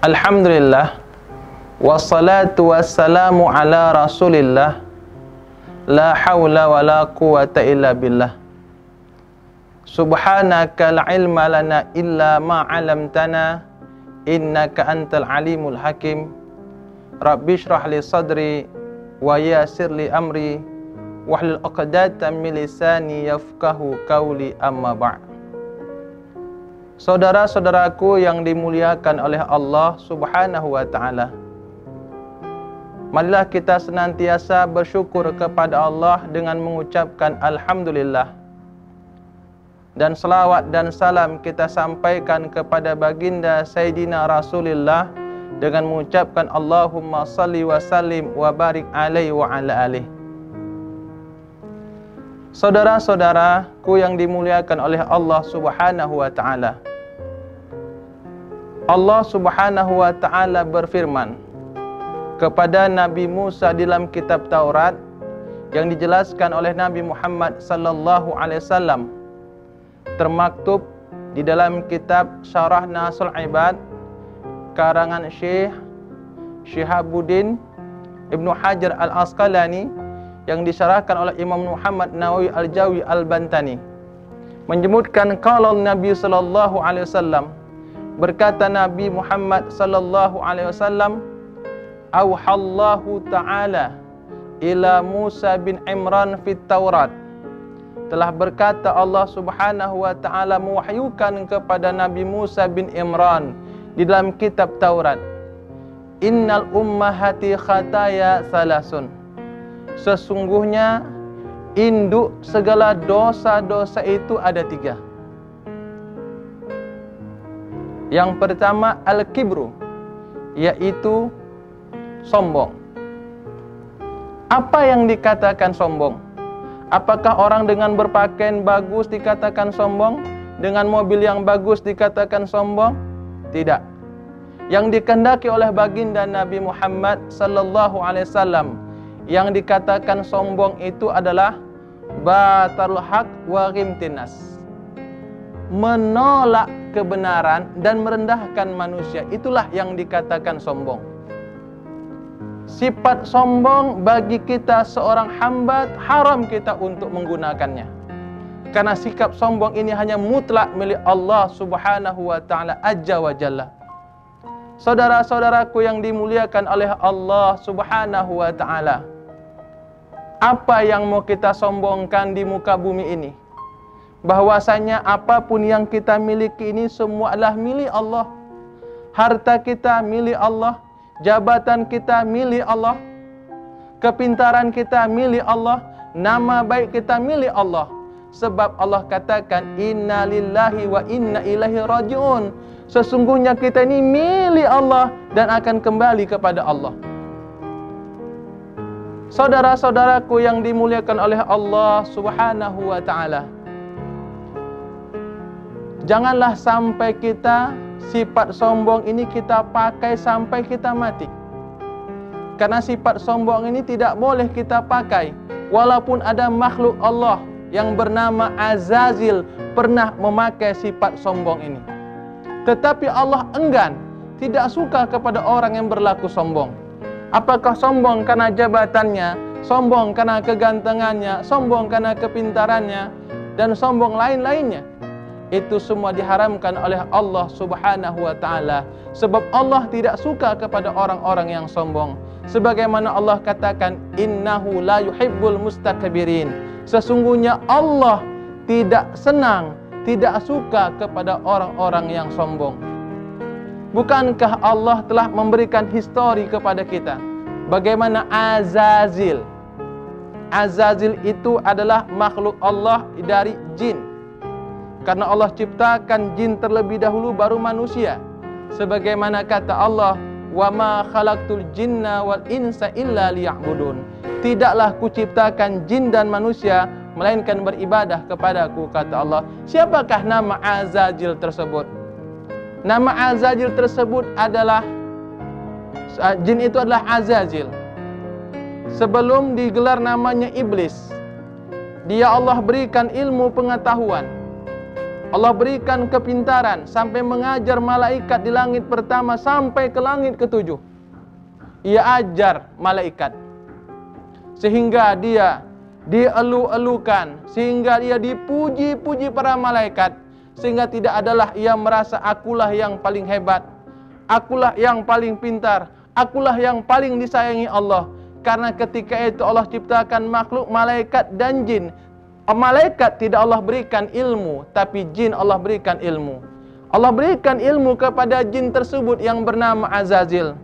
Alhamdulillah, wassalatu wassalamu ala rasulillah, la hawla wa la quwata illa billah. Subhanaka la ilma lana illa ma 'allamtana, innaka antal alimul hakim. Rabbi shrah li sadri wa yassir li amri wahlul 'uqdatam min lisani yafqahu qawli, amma ba'd. Saudara-saudaraku yang dimuliakan oleh Allah Subhanahu wa ta'ala, marilah kita senantiasa bersyukur kepada Allah dengan mengucapkan Alhamdulillah. Dan selawat dan salam kita sampaikan kepada baginda Sayyidina Rasulullah dengan mengucapkan Allahumma salli wa sallim wa barik alaihi wa ala alihi. Saudara-saudaraku yang dimuliakan oleh Allah Subhanahu wa ta'ala, Allah Subhanahu wa ta'ala berfirman kepada Nabi Musa dalam kitab Taurat yang dijelaskan oleh Nabi Muhammad sallallahu alaihi wasallam, termaktub di dalam kitab Syarah Nasul Ibad karangan Syekh Syihabuddin Ibnu Hajar Al-Asqalani yang disyarahkan oleh Imam Muhammad Nawawi Al-Jawi Al-Bantani, menyebutkan kalau Nabi sallallahu alaihi wasallam, berkata Nabi Muhammad sallallahu alaihi wasallam, auhallahu ta'ala ila Musa bin Imran fit Taurat, telah berkata Allah Subhanahu wa ta'ala mewahyukan kepada Nabi Musa bin Imran di dalam kitab Taurat, innal ummahati khataya salasun, sesungguhnya induk segala dosa-dosa itu ada 3. Yang pertama al-kibru, yaitu sombong. Apa yang dikatakan sombong? Apakah orang dengan berpakaian bagus dikatakan sombong? Dengan mobil yang bagus dikatakan sombong? Tidak. Yang dikehendaki oleh baginda Nabi Muhammad sallallahu alaihi wasallam, yang dikatakan sombong itu adalah batarul haq wa ghimtinas, menolak kebenaran dan merendahkan manusia. Itulah yang dikatakan sombong. Sifat sombong bagi kita seorang hamba haram kita untuk menggunakannya, karena sikap sombong ini hanya mutlak milik Allah Subhanahu wa ta'ala azza wa jalla. Saudara-saudaraku yang dimuliakan oleh Allah Subhanahu wa ta'ala, apa yang mau kita sombongkan di muka bumi ini? Bahwasanya apapun yang kita miliki ini semua adalah milik Allah. Harta kita milik Allah, jabatan kita milik Allah, kepintaran kita milik Allah, nama baik kita milik Allah. Sebab Allah katakan inna lillahi wa inna ilaihi raji'un, sesungguhnya kita ini milik Allah dan akan kembali kepada Allah. Saudara-saudaraku yang dimuliakan oleh Allah Subhanahu wa ta'ala, janganlah sampai kita sifat sombong ini kita pakai sampai kita mati. Karena sifat sombong ini tidak boleh kita pakai. Walaupun ada makhluk Allah yang bernama Azazil pernah memakai sifat sombong ini, tetapi Allah enggan, tidak suka kepada orang yang berlaku sombong. Apakah sombong karena jabatannya, sombong karena kegantengannya, sombong karena kepintarannya, dan sombong lain-lainnya? Itu semua diharamkan oleh Allah Subhanahu wa ta'ala. Sebab Allah tidak suka kepada orang-orang yang sombong. Sebagaimana Allah katakan, innahu la yuhibbul mustakbirin, sesungguhnya Allah tidak senang, tidak suka kepada orang-orang yang sombong. Bukankah Allah telah memberikan histori kepada kita bagaimana Azazil? Azazil itu adalah makhluk Allah dari jin. Karena Allah ciptakan jin terlebih dahulu baru manusia. Sebagaimana kata Allah, wa ma khalaqtul jinna wal insa illa liya'budun, tidaklah kuciptakan jin dan manusia melainkan beribadah kepadaku, kata Allah. Siapakah nama Azazil tersebut? Nama Azazil tersebut adalah, jin itu adalah Azazil. Sebelum digelar namanya iblis, dia Allah berikan ilmu pengetahuan. Allah berikan kepintaran sampai mengajar malaikat di langit pertama sampai ke langit ketujuh. Ia ajar malaikat sehingga dia dielu-elukan, sehingga ia dipuji-puji para malaikat, sehingga tidak adalah ia merasa akulah yang paling hebat, akulah yang paling pintar, akulah yang paling disayangi Allah. Karena ketika itu Allah ciptakan makhluk malaikat dan jin. Malaikat tidak Allah berikan ilmu, tapi jin Allah berikan ilmu. Allah berikan ilmu kepada jin tersebut yang bernama Azazil.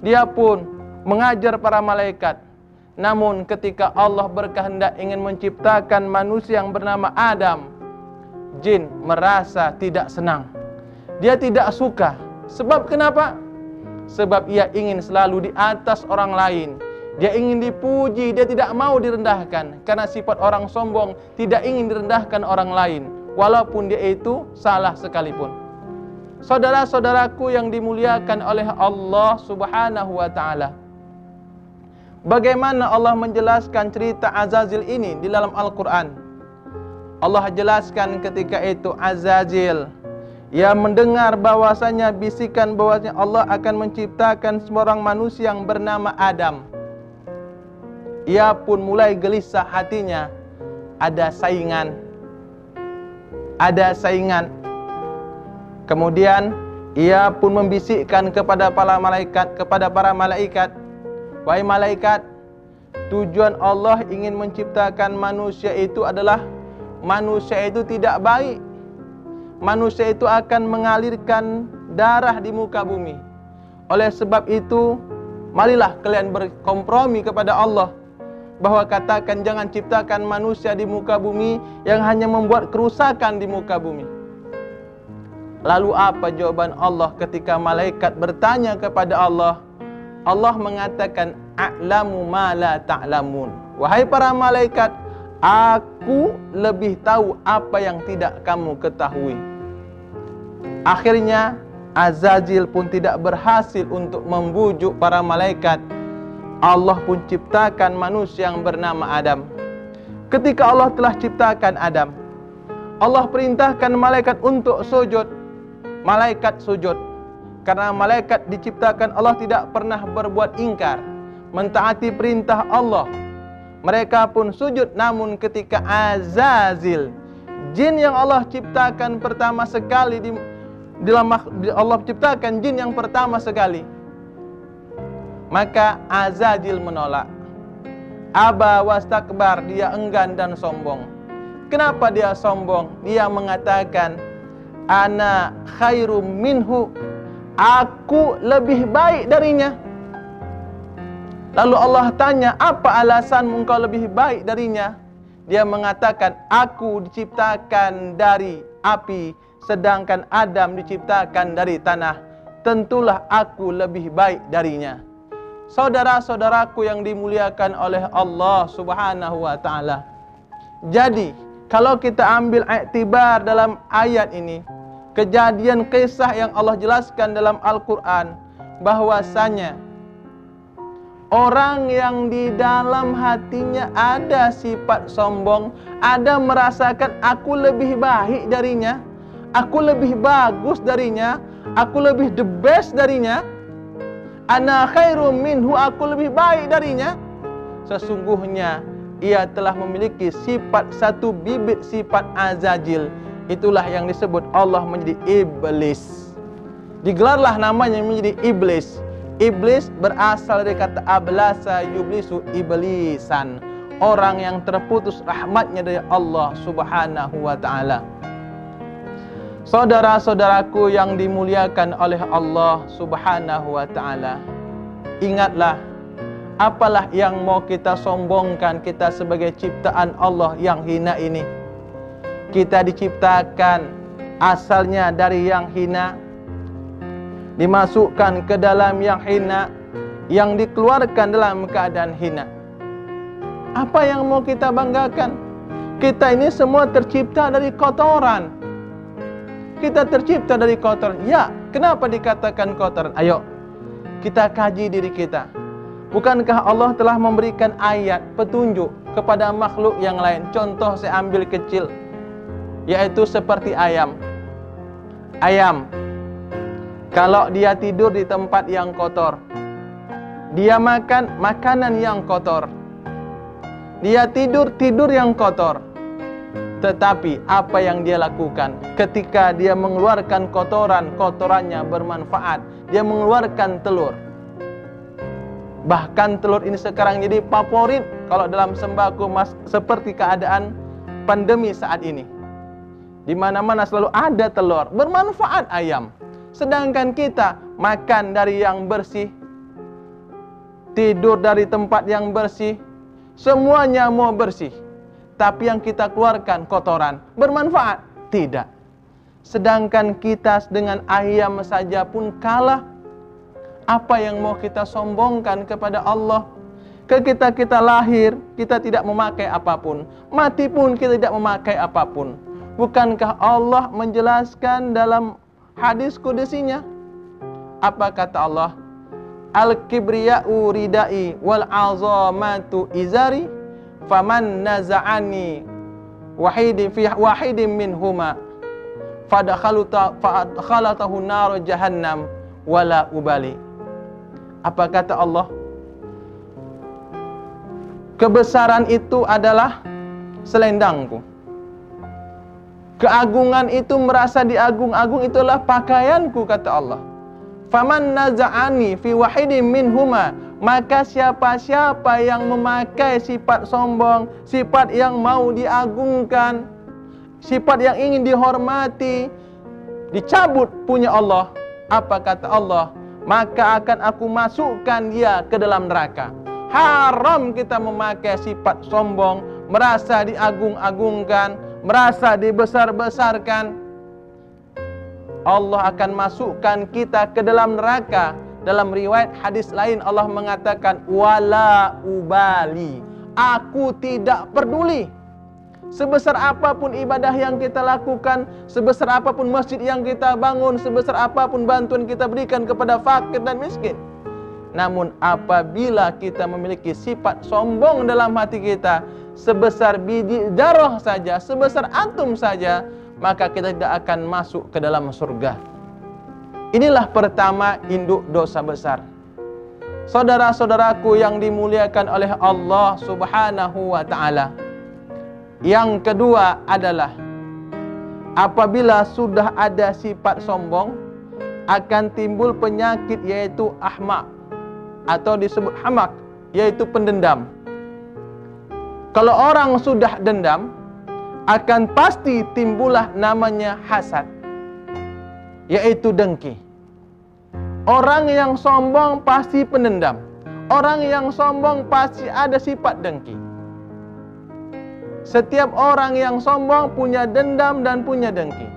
Dia pun mengajar para malaikat. Namun ketika Allah berkehendak ingin menciptakan manusia yang bernama Adam, jin merasa tidak senang. Dia tidak suka. Sebab kenapa? Sebab ia ingin selalu di atas orang lain. Dia ingin dipuji, dia tidak mau direndahkan. Karena sifat orang sombong tidak ingin direndahkan orang lain, walaupun dia itu salah sekalipun. Saudara-saudaraku yang dimuliakan oleh Allah Subhanahu wa ta'ala, bagaimana Allah menjelaskan cerita Azazil ini di dalam Al-Quran? Allah jelaskan ketika itu Azazil, ia mendengar bahwasanya bisikan bahwasanya Allah akan menciptakan seorang manusia yang bernama Adam. Ia pun mulai gelisah hatinya. Ada saingan. Kemudian ia pun membisikkan kepada para malaikat, wahai malaikat, tujuan Allah ingin menciptakan manusia itu adalah manusia itu tidak baik. Manusia itu akan mengalirkan darah di muka bumi. Oleh sebab itu, marilah kalian berkompromi kepada Allah, bahwa katakan jangan ciptakan manusia di muka bumi yang hanya membuat kerusakan di muka bumi. Lalu apa jawaban Allah ketika malaikat bertanya kepada Allah? Allah mengatakan, a'lamu ma la ta'lamun. Wahai para malaikat, aku lebih tahu apa yang tidak kamu ketahui. Akhirnya Azazil pun tidak berhasil untuk membujuk para malaikat. Allah pun ciptakan manusia yang bernama Adam. Ketika Allah telah ciptakan Adam, Allah perintahkan malaikat untuk sujud. Malaikat sujud. Karena malaikat diciptakan Allah tidak pernah berbuat ingkar, mentaati perintah Allah. Mereka pun sujud. Namun ketika Azazil, jin yang Allah ciptakan pertama sekali Allah ciptakan jin yang pertama sekali, maka Azazil menolak. Aba wastakbar, dia enggan dan sombong. Kenapa dia sombong? Dia mengatakan, ana khairum minhu, aku lebih baik darinya. Lalu Allah tanya, apa alasan engkau lebih baik darinya? Dia mengatakan, aku diciptakan dari api, sedangkan Adam diciptakan dari tanah. Tentulah aku lebih baik darinya. Saudara-saudaraku yang dimuliakan oleh Allah Subhanahu wa ta'ala, jadi kalau kita ambil iktibar dalam ayat ini, kejadian kisah yang Allah jelaskan dalam Al-Quran, bahwasanya orang yang di dalam hatinya ada sifat sombong, ada merasakan aku lebih baik darinya, aku lebih bagus darinya, aku lebih the best darinya, ana khairum minhu, aku lebih baik darinya, sesungguhnya ia telah memiliki satu bibit sifat Azazil. Itulah yang disebut Allah menjadi iblis. Digelarlah namanya menjadi iblis. Iblis berasal dari kata ablasa yublisu, iblisan, orang yang terputus rahmatnya dari Allah Subhanahu wa ta'ala. Saudara-saudaraku yang dimuliakan oleh Allah Subhanahu wa ta'ala, ingatlah, apalah yang mau kita sombongkan kita sebagai ciptaan Allah yang hina ini. Kita diciptakan asalnya dari yang hina, dimasukkan ke dalam yang hina, yang dikeluarkan dalam keadaan hina. Apa yang mau kita banggakan? Kita ini semua tercipta dari kotoran. Kita tercipta dari kotoran. Ya, kenapa dikatakan kotoran? Ayo, kita kaji diri kita. Bukankah Allah telah memberikan ayat petunjuk kepada makhluk yang lain? Contoh saya ambil kecil. yaitu seperti ayam. Ayam, kalau dia tidur di tempat yang kotor, dia makan makanan yang kotor, dia tidur yang kotor. Tetapi apa yang dia lakukan ketika dia mengeluarkan kotoran, kotorannya bermanfaat. Dia mengeluarkan telur. Bahkan telur ini sekarang jadi favorit kalau dalam sembako, seperti keadaan pandemi saat ini. Di mana-mana selalu ada telur, bermanfaat ayam. Sedangkan kita makan dari yang bersih, tidur dari tempat yang bersih, semuanya mau bersih. Tapi yang kita keluarkan kotoran, bermanfaat? Tidak. Sedangkan kita dengan ayam saja pun kalah. Apa yang mau kita sombongkan kepada Allah? Ketika kita lahir, kita tidak memakai apapun. Mati pun kita tidak memakai apapun. Bukankah Allah menjelaskan dalam hadis kudusinya? Apa kata Allah? Al-kibriya'u ridai wal azamatu izari faman naza'ani wahidin minhuma fadakhalatahu naru jahannam wala ubali. Apa kata Allah? Kebesaran itu adalah selendangku. Keagungan itu merasa diagung-agung itulah pakaianku, kata Allah. Faman naza'ani fi wahidin minhuma, maka siapa-siapa yang memakai sifat sombong, sifat yang mau diagungkan, sifat yang ingin dihormati, dicabut punya Allah. Apa kata Allah? Maka akan aku masukkan dia ke dalam neraka. Haram kita memakai sifat sombong, merasa diagung-agungkan, merasa dibesar-besarkan. Allah akan masukkan kita ke dalam neraka. Dalam riwayat hadis lain Allah mengatakan wala ubali, aku tidak peduli. Sebesar apapun ibadah yang kita lakukan, sebesar apapun masjid yang kita bangun, sebesar apapun bantuan kita berikan kepada fakir dan miskin. Namun apabila kita memiliki sifat sombong dalam hati kita, sebesar biji darah saja, sebesar atom saja, maka kita tidak akan masuk ke dalam surga. Inilah pertama induk dosa besar. Saudara-saudaraku yang dimuliakan oleh Allah Subhanahu wa ta'ala. Yang kedua adalah apabila sudah ada sifat sombong, akan timbul penyakit yaitu ahmaq, atau disebut hamak, yaitu pendendam. Kalau orang sudah dendam, akan pasti timbullah namanya hasad, yaitu dengki. Orang yang sombong pasti pendendam. Orang yang sombong pasti ada sifat dengki. Setiap orang yang sombong punya dendam dan punya dengki.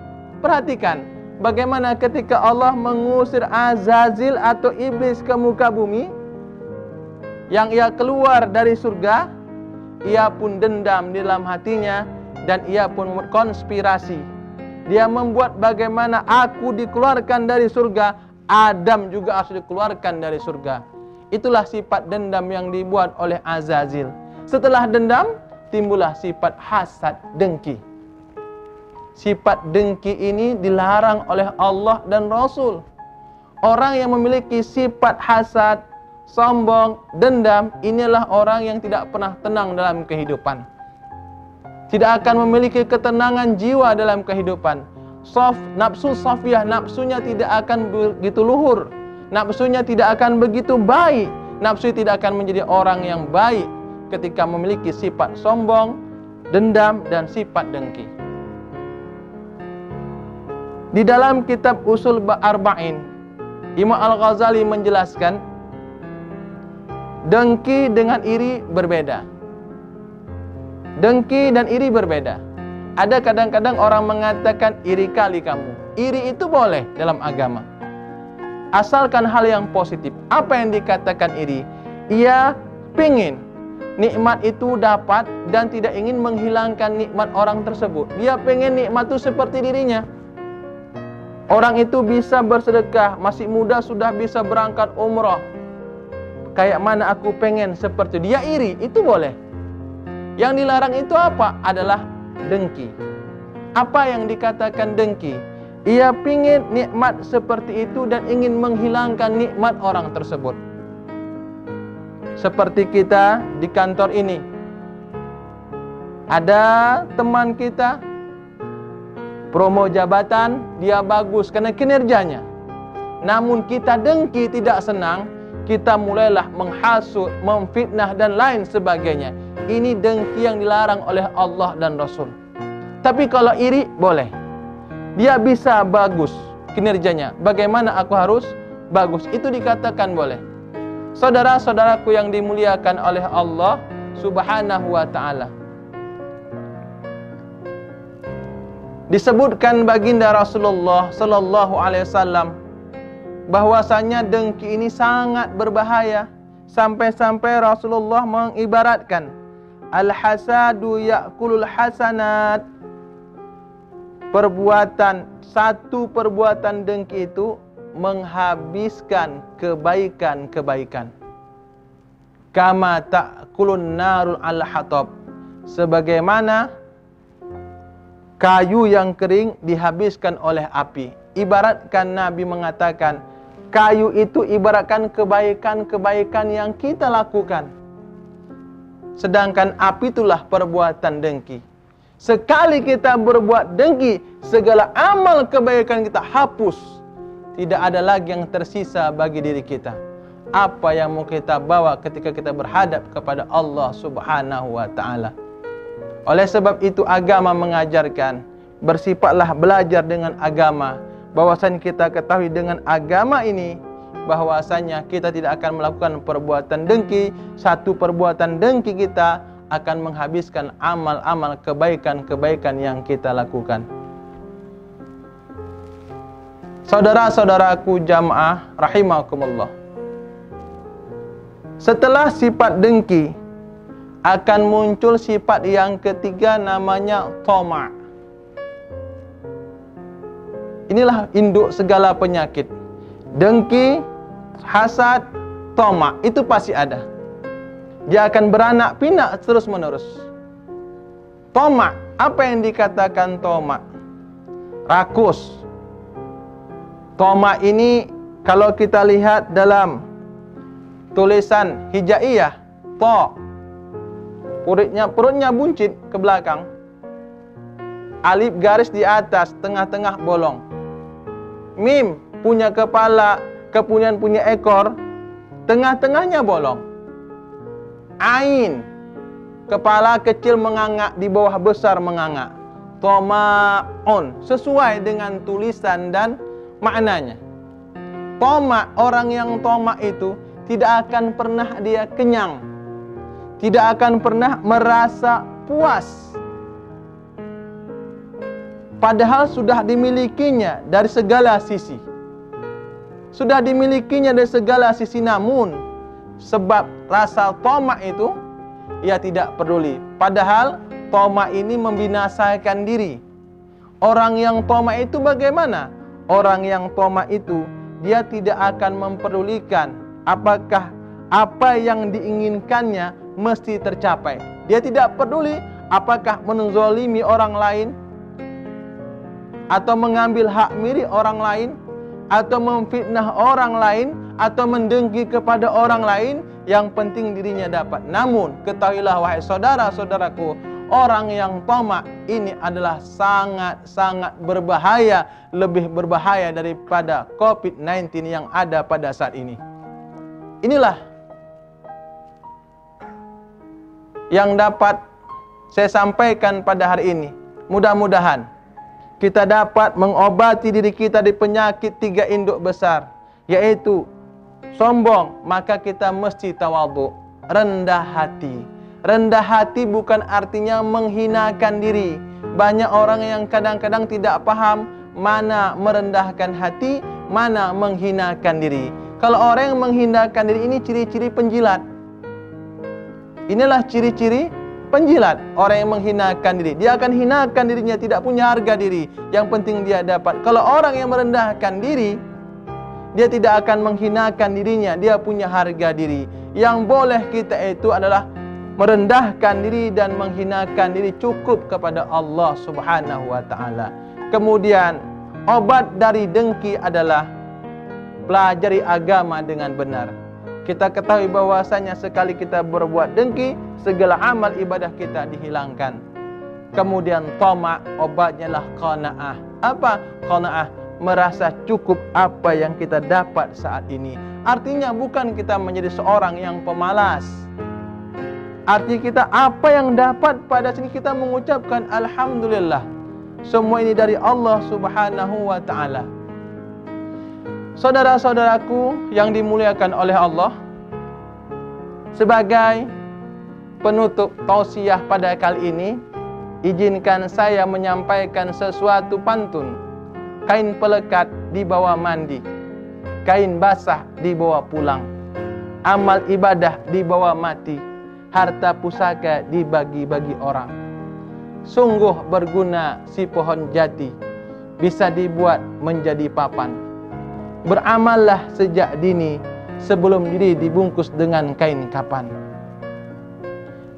Perhatikan bagaimana ketika Allah mengusir Azazil atau iblis ke muka bumi, yang ia keluar dari surga, ia pun dendam di dalam hatinya dan ia pun membuat konspirasi. Dia membuat bagaimana aku dikeluarkan dari surga, Adam juga harus dikeluarkan dari surga. Itulah sifat dendam yang dibuat oleh Azazil. Setelah dendam, timbullah sifat hasad, dengki. Sifat dengki ini dilarang oleh Allah dan Rasul. Orang yang memiliki sifat hasad, sombong, dendam, inilah orang yang tidak pernah tenang dalam kehidupan. Tidak akan memiliki ketenangan jiwa dalam kehidupan. Nafsu safiyah, nafsunya tidak akan begitu luhur, nafsunya tidak akan begitu baik, nafsu tidak akan menjadi orang yang baik ketika memiliki sifat sombong, dendam, dan sifat dengki. Di dalam kitab Usul Arba'in, Imam Al-Ghazali menjelaskan dengki dengan iri berbeda. Dengki dan iri berbeda. Ada kadang-kadang orang mengatakan iri kali kamu. Iri itu boleh dalam agama, asalkan hal yang positif. Apa yang dikatakan iri? Ia pingin nikmat itu dapat dan tidak ingin menghilangkan nikmat orang tersebut. Dia pengen nikmat itu seperti dirinya. Orang itu bisa bersedekah, masih muda sudah bisa berangkat umrah. Kayak mana aku pengen seperti dia, iri, itu boleh. Yang dilarang itu apa? Adalah dengki. Apa yang dikatakan dengki? Ia pingin nikmat seperti itu dan ingin menghilangkan nikmat orang tersebut. Seperti kita di kantor ini. Ada teman kita promo jabatan, dia bagus karena kinerjanya. Namun kita dengki, tidak senang, kita mulailah menghasut, memfitnah dan lain sebagainya. Ini dengki yang dilarang oleh Allah dan Rasul. Tapi kalau iri, boleh. Dia bisa bagus kinerjanya, bagaimana aku harus bagus? Itu dikatakan boleh. Saudara-saudaraku yang dimuliakan oleh Allah Subhanahu wa ta'ala, disebutkan baginda Rasulullah sallallahu alaihi wasallam bahwasanya dengki ini sangat berbahaya, sampai-sampai Rasulullah mengibaratkan al-hasadu ya'kulul hasanat. Satu perbuatan dengki itu menghabiskan kebaikan-kebaikan. Kama ta'kulun narul al-hatab, sebagaimana kayu yang kering dihabiskan oleh api. Ibaratkan Nabi mengatakan, kayu itu ibaratkan kebaikan-kebaikan yang kita lakukan. Sedangkan api itulah perbuatan dengki. Sekali kita berbuat dengki, segala amal kebaikan kita hapus. Tidak ada lagi yang tersisa bagi diri kita. Apa yang mau kita bawa ketika kita berhadap kepada Allah Subhanahu wa ta'ala. Oleh sebab itu agama mengajarkan, bersifatlah belajar dengan agama. Bahwasanya kita ketahui dengan agama ini, bahwasanya kita tidak akan melakukan perbuatan dengki. Satu perbuatan dengki kita akan menghabiskan amal-amal kebaikan-kebaikan yang kita lakukan. Saudara-saudaraku jamaah rahimakumullah, setelah sifat dengki akan muncul sifat yang ketiga, namanya toma'. Inilah induk segala penyakit. Dengki, hasad, toma', itu pasti ada. Dia akan beranak pinak terus menerus. Toma', apa yang dikatakan toma'? Rakus. Toma' ini kalau kita lihat dalam tulisan hijaiyah, to, perutnya buncit ke belakang, alif garis di atas, tengah-tengah bolong. Mim punya kepala, kemudian punya ekor, tengah-tengahnya bolong. Ain, kepala kecil menganga, di bawah besar menganga. Toma'un, sesuai dengan tulisan dan maknanya. Toma', orang yang toma' itu tidak akan pernah dia kenyang, tidak akan pernah merasa puas, padahal sudah dimilikinya dari segala sisi. Sudah dimilikinya dari segala sisi, namun sebab rasa toma' itu ia tidak peduli. Padahal toma' ini membinasakan diri. Orang yang toma' itu bagaimana? Orang yang toma' itu dia tidak akan memperdulikan apakah apa yang diinginkannya mesti tercapai. Dia tidak peduli apakah menzalimi orang lain, atau mengambil hak milik orang lain, atau memfitnah orang lain, atau mendengki kepada orang lain. Yang penting dirinya dapat. Namun ketahuilah wahai saudara-saudaraku, orang yang toma' ini adalah sangat-sangat berbahaya, lebih berbahaya daripada COVID-19 yang ada pada saat ini. Inilah yang dapat saya sampaikan pada hari ini. Mudah-mudahan kita dapat mengobati diri kita di penyakit 3 induk besar, yaitu sombong. Maka kita mesti tawadhu, rendah hati. Rendah hati bukan artinya menghinakan diri. Banyak orang yang kadang-kadang tidak paham mana merendahkan hati, mana menghinakan diri. Kalau orang yang menghinakan diri, ini ciri-ciri penjilat. Inilah ciri-ciri penjilat. Orang yang menghinakan diri, dia akan hinakan dirinya, tidak punya harga diri. Yang penting dia dapat. Kalau orang yang merendahkan diri, dia tidak akan menghinakan dirinya, dia punya harga diri. Yang boleh kita itu adalah merendahkan diri dan menghinakan diri cukup kepada Allah Subhanahu wa taala. Kemudian obat dari dengki adalah pelajari agama dengan benar. Kita ketahui bahwasanya sekali kita berbuat dengki, segala amal ibadah kita dihilangkan. Kemudian tamak, obatnya lah qanaah. Apa qanaah? Merasa cukup apa yang kita dapat saat ini. Artinya bukan kita menjadi seorang yang pemalas. Artinya kita apa yang dapat pada sini kita mengucapkan alhamdulillah. Semua ini dari Allah Subhanahu wa taala. Saudara-saudaraku yang dimuliakan oleh Allah, sebagai penutup tausiah pada kali ini, izinkan saya menyampaikan sesuatu pantun. Kain pelekat dibawa mandi, kain basah dibawa pulang, amal ibadah dibawa mati, harta pusaka dibagi-bagi orang. Sungguh berguna si pohon jati, bisa dibuat menjadi papan. Beramallah sejak dini, sebelum diri dibungkus dengan kain kapan.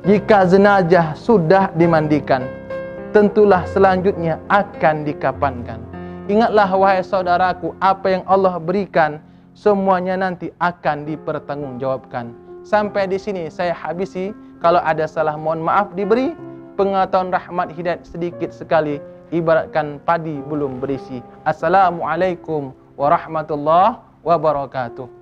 Jika jenazah sudah dimandikan, tentulah selanjutnya akan dikapankan. Ingatlah wahai saudaraku, apa yang Allah berikan, semuanya nanti akan dipertanggungjawabkan. Sampai di sini saya habisi. Kalau ada salah mohon maaf diberi. Pengetahuan rahmat hidayat sedikit sekali, ibaratkan padi belum berisi. Assalamualaikum warahmatullahi wabarakatuh.